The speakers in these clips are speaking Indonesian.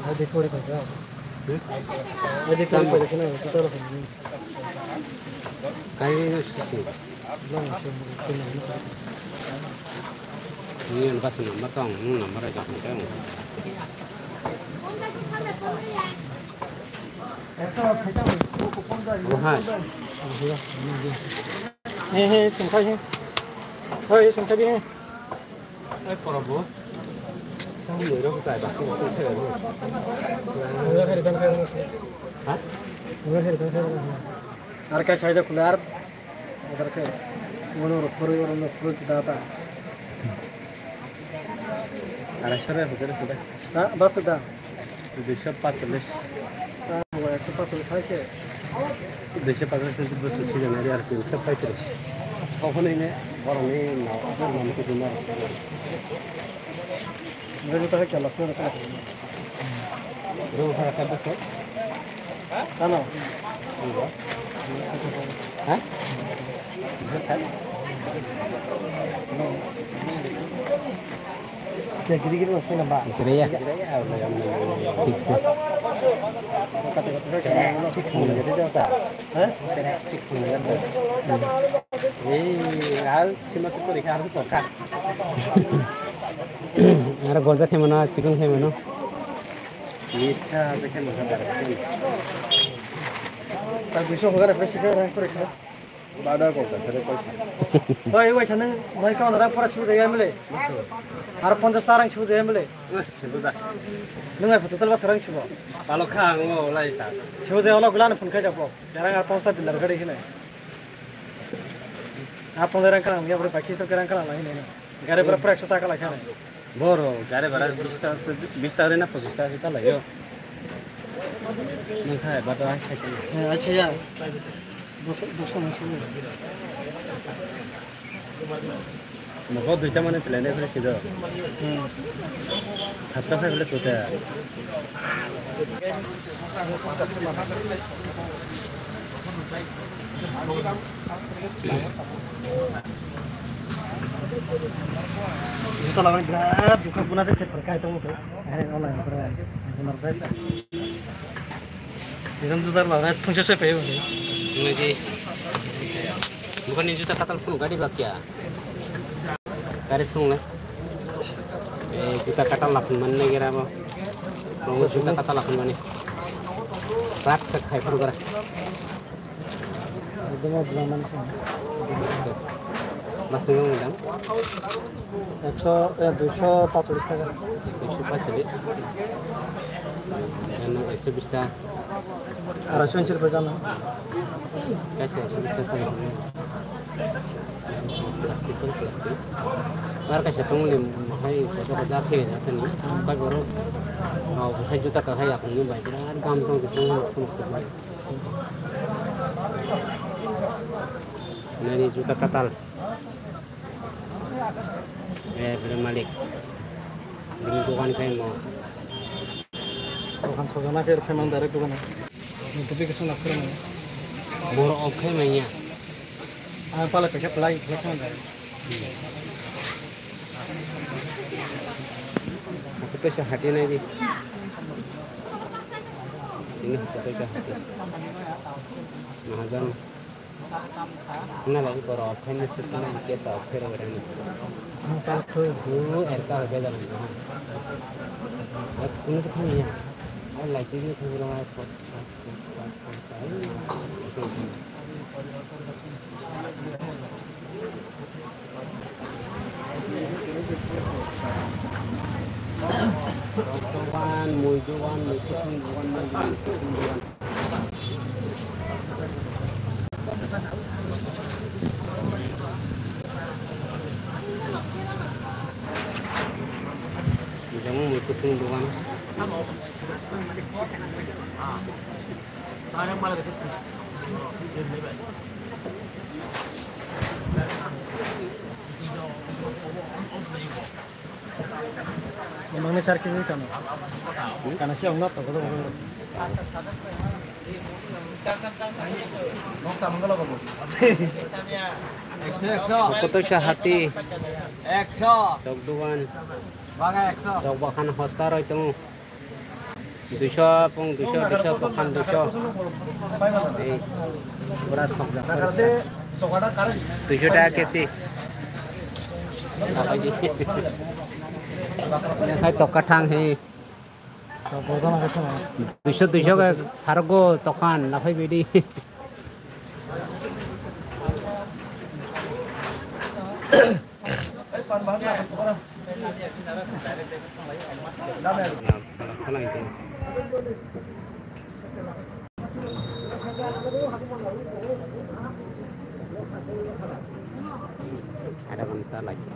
Ada थोड़ी पैसा ada थोड़ी पैसा ना तो तो kayaknya sih ini yang kasih nomor tong nomor aja kan oh hai हे संख्या है हाँ संख्या भी है eh porobo sao người đâu giải bạc không tự chơi rồi hả यार क्या चाहिए खुला यार उधर के उन्होंने फुल दाता ada sore hujan sudah हाँ बस उधर bisa 40 हाँ वो एक पास उधर है bisa 40 itu bus sudah dari arti sampai terus kau ini orang ini mau nanti dimana मेरे को तो है क्या लक्ष्मण रखा है rumah apa besok हाँ ना hah besar क्या Giri Lakshman number kira ya Ada golza ke mana, chicken ke mana? Icha aja ke mana bar. तब विश्व होगा रेफरेंस के रैंक पर रखा Bada golza, ada पैसा. तो ये वैसा नहीं मैं कौन रहा पर शिव जगह मिले हर 50 तारंग शिव जगह मिले Sebuah. नंगे फुटल बस रंग Shiv Kalau kang mau lai tak. Shiv जगह वाला गुलान फुन के जापो यार हर 5 बिल्डर गड़ी ही नहीं आप 15 रंग करा ये पर बाकी सब रंग करा नहीं गाड़ी पर 100 टाका लगा नहीं Boro, gare bara 20 tahun na 25 tahun kita lah yo. Nangkai batu aja kan. अच्छा यार दूसरा machine Mau duita mana pelene boleh sih dah. Satu kali boleh tuh dah. itu lawan berat bukan pun ada terkait itu mungkin online berat benar saja dengan juta lawan fungsi saya payah Ini bukan ini juta katal pun gak dibagi ya. Garis pun lah. Juta katal lapun mana kira apa? Mau juta katal lapun mana? Rak tak hai pun gara. itu mau zaman sih Masih ngomong 240 টাকা 240. Dan 120 dah. 280 per jam Kasih 120 dah. Plastik. Mar kasih tunggu mahai sesuatu jaket jaket ni. Kau baru mau hai juta kah hai aku ni bayar kan gampang gitu. Ini juta katal. Belum malik. Ini bukan saya mau. bukan sogana ke memang dari bukan itu pikir sana kurang Boro oke mainnya. apa lah pakai pelai macam dari Aku tuh sehati nih. Sini kita hati. Mahajan. Nah lagi kalau oke nih sekarang biasa oke orang. kalau tu Dulu RK harga jalan. Ini sekarang ya. Lagi ni tu orang apa? Wan, mujuan, mujuan. Kamu mau ikut tundukan? memangnya cari kiri kan karena siapa nggak tahu kalau Aku tuh sehati. Dogduan. Dog bahkan hostar itu. 200 pung 200 tokan 200 berat sok 200 টাকা KG hai toka thang he 200 ka sargo tokan lakai bedi ada bentar lagi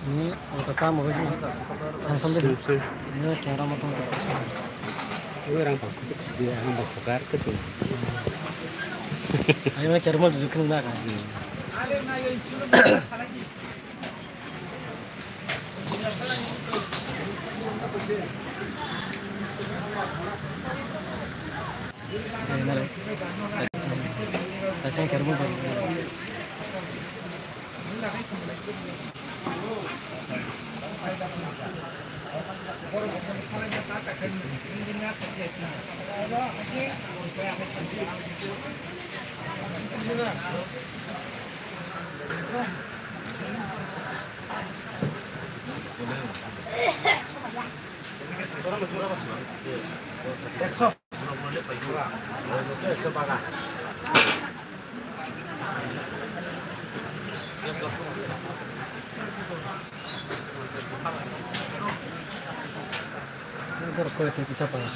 ini otak mau lagi langsung deh ini cara motong ini orang bagus dia orang bakar ke sini ayo cara mau dudukin enggak kan Saya kerja mau Berapa itu kita panas?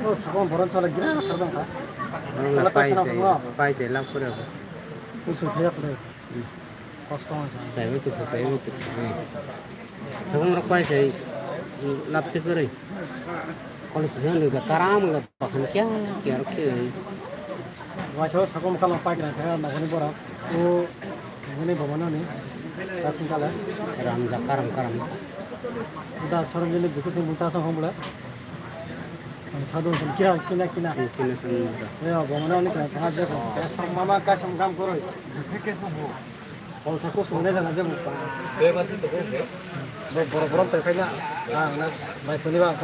Oh, sabon boran soal gimana sabon kah? Pai saya lapor apa? Usul dia apa? Kosong Saya itu. Sabon mereka pai saya lapor kere. Kalau tujuan juga karam nggak pakai kia. Wacho sakom kalau pakai saya nagani bora, ini bagaimana nih? Langsung kala. Ramza karam. Udah seorang jadi buku sih muntah sama boleh. Sadun kira. Kini semua. Ya bagaimana nih saya tengah aja. Sama mama kasih kamu koroi. Kalau saya khusus aja aja bukan. Boro-boro terkena. Baik ini bang.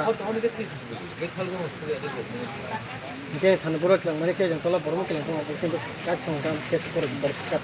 Oke, tanah buruk yang mereka yang kalau boro mungkin itu untuk kacang kan kes berkat.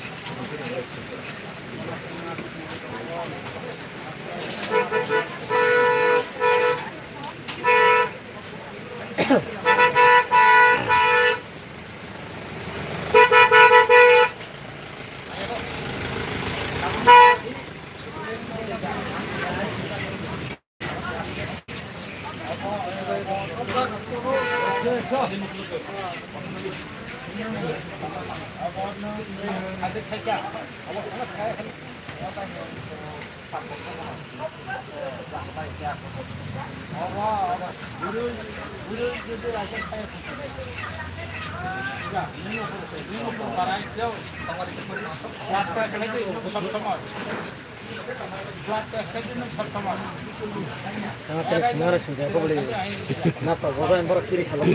Karena terus sebenarnya sih aku beli napa gua yang baru kiri kalau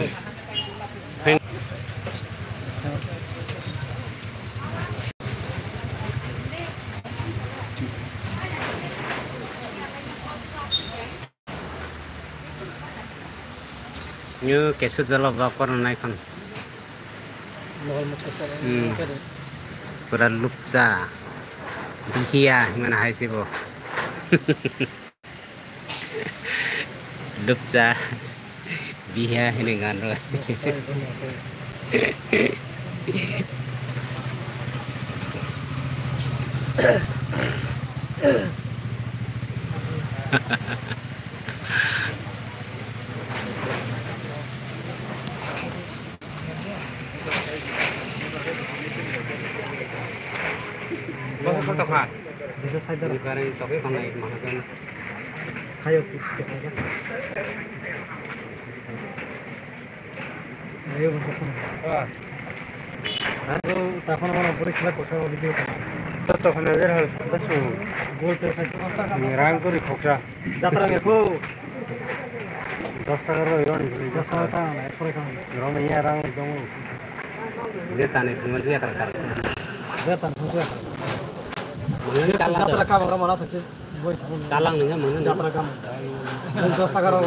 Nyu kesu jalo bakor naik kan. mau macam Pura lupsa. Bihia mana hai sih bo. Lupsa. Bihia ini ngano. Foto kan? bisa saya dah. Sekarang top naik mana kan? Ayo kita. Ayo macam Ayo telepon mana boleh kita kosa video kan. Foto kan ada hal basu. Gol terkait Ngiram tu di koksa. Datang aku. 10 টাকা রো Iron Jasa datang, ekor kan. রম ইয়া রাং দং দেতানে তুমি দিয়া টাকা Datang khusus. মনে চালা Jatra kamu orang mana saja. Boy tahun. চালাং নঙ্গা মনে Jatra kamu. Ini dosa karo.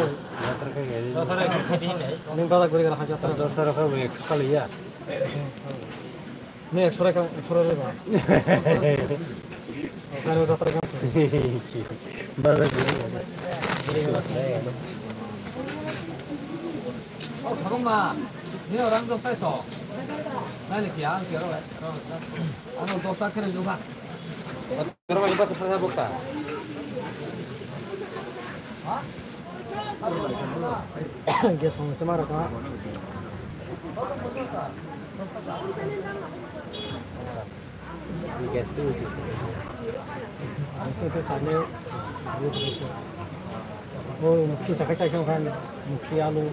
যাত্রা কে গেল Dosa karo khadi ni. Ini kau tak boleh kalau jatra. 10 টাকা কে এক কাল ইয়া Ni ekor le ba. Kalau jatra kamu. বাজার 잠깐만, 네 orang 좀 빼서. 나는 기안 겨러. 아는 또 사케를 좀 가. Terus kita selesai buka. Dia sama cemara kan. Ini gas tuh sih. Itu sana. Oh, mungkin saya kan mungkin alu.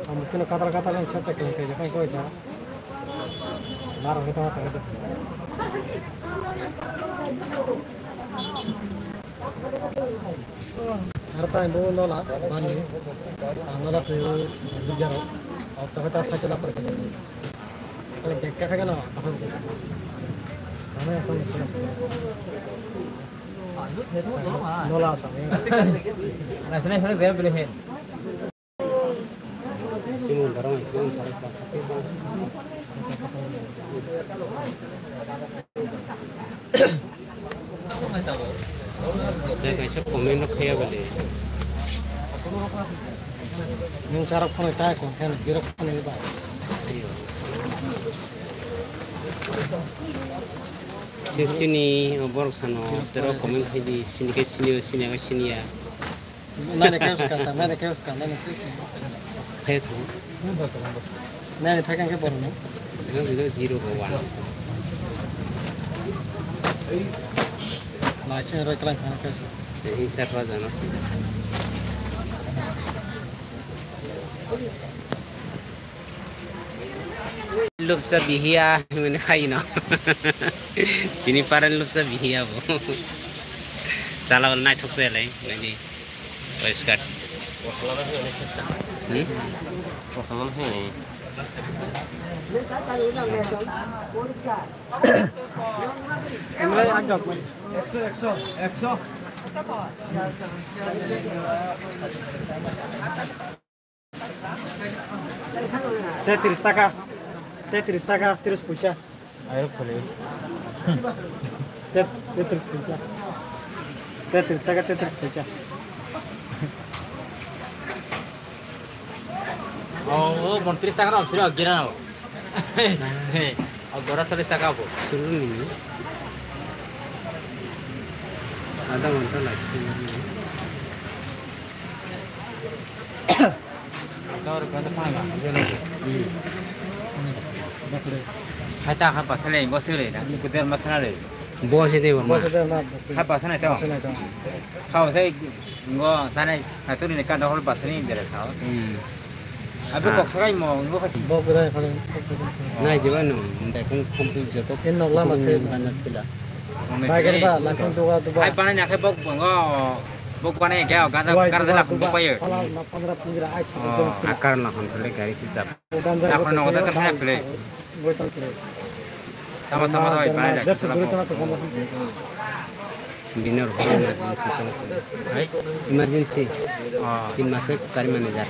Mungkin kata-kata yang cocok dengan saya kan kau itu. Marah kita apa itu. Harta yang bawa nola, bani, nola tu bijar, atau kita saja lapar kita. Kalau dekat kan apa? Mana yang kau ini? 이거 대도 너무 Nola sama. 나 전에 저래 내가 빌려 해. Ini barang itu sarasa. Saya kasih komen nak kaya boleh. Yung cara phone ita ko kan biro phone ni ba. Sini obor sana terus komen kaya di sini ke sini ke sini ya. Nani kayo kata, nani kayo kata, nani sih. Kaya tu. Nani thakang ke bono. Sekarang juga 0 ke 1. Macam orang kelang kan kayo. Ini siapa jana? lupsa bihia mene khai no sini paran lupsa bihia bo sala wal nai thokse lai nai परिष्कार Tetris taka, terus puja. Ayo boleh. Tetris puja. Tetris taka, tetris puja. Oh, mon 30 taka na sira gira na. Agora 40 taka bo. Sulu ni. Ada monta lagi. Kau kata apa enggak? Hai tak apa salah ini bos ini, ni kita masalah ni. Bos itu berma. Hai pasal itu. Kau saya enggak tanah itu ni kan dah hol pasal ini dari sahau. Abi kok sekarang mau enggak kasih. Bawa berai kalau. Nah juga nu, entah komplit jatuh. Ini nak lama sih. Banyak pula. Bagai apa? Langsung tu. Hai panen yang kebok enggak. Bukan yang kau kata lah bukan ya. Akar lah kontrol gari kisah. Aku nak kata kan play. Sama-sama tu panen dah. Dinner emergency. Tim masuk kari manager.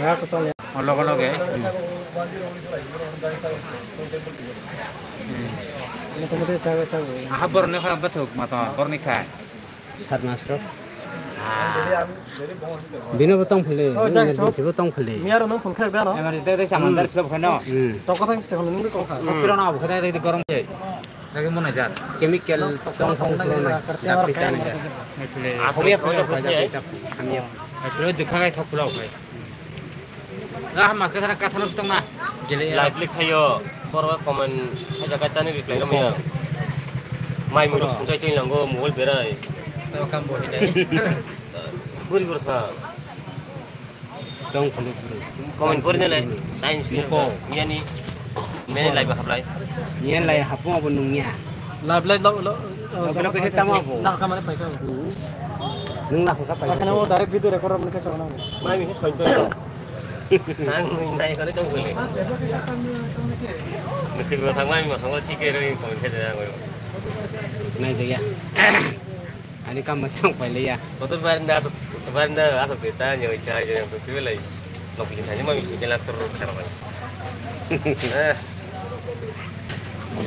Olok-olok ya. Apa baru ni kalau besok mata baru ni kan. Sar masuk. Bina botong pule, emergency botong pule. Miaro nung pun kaya dah no. Emergency tu samandar club kan no. Toko tang cakap nung ko. Oksigen apa? Kita itu korang je. Lagi mana jar? Chemical tong pule. Tapi sana je. Aku ya pule pada kami. Itu dukanya tak pulau kai. Nah, masuk sana kata nak tong na. Live klik hayo, korwa komen haja kata ni reply kami ya. Mai murus kunci cing langgo mul berai. Tahu kamu boleh jadi. Buri bersa. Tong pule pule. Komen buri ni le. Tain suko. Ni ni. Mana live apa live? Ni lai hapu apa nungnya? Lab lab lo. Kalau kita mau apa? Nak kamera pakai. Nung lah kita pakai. Karena वो direct video record अपने कैसे बनाऊँ? Mai mungkin sekali. Nang nai kalau itu boleh. Mungkin kalau thang mai masuk kalau tiga orang komen saja aku. Nah jadi. Ani kam macam apa le ya? Betul baranda asal kita nyawa cahaya yang betul lagi. Nak bikin saja mai bikin lah terus cara.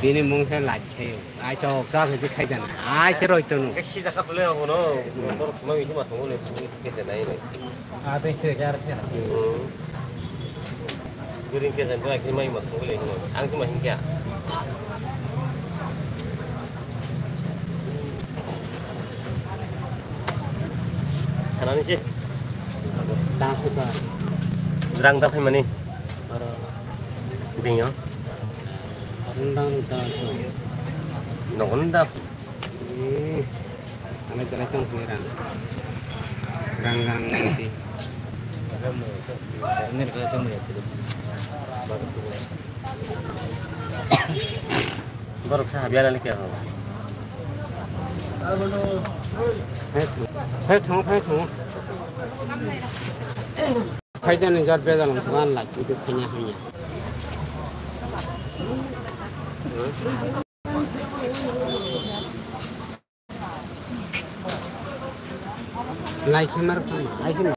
Bini mungkin lagi. Ayo cakap sahaja kita jangan. Ayo seroi tu nu. Kasi dah kapal aku no. Baru mai bikin masuk boleh. Kita naik ni. Ada yang sejarah ni. Guring ke sana akhir mai masuk boleh. Angsi mahin kya. Kanan sih. Dah kita. Rang tak mana? Bingung. Rendang dah tu. Nonton dah. Kami teracung pengiran. Ranggang nanti. Ini kalau kamu ya. Baru saya biar lagi kya. Phải thong. Phải cho nên giật bây giờ làm sao ăn lại chủ được cái nhà hay nhỉ? Lại xem mà không, lại xem.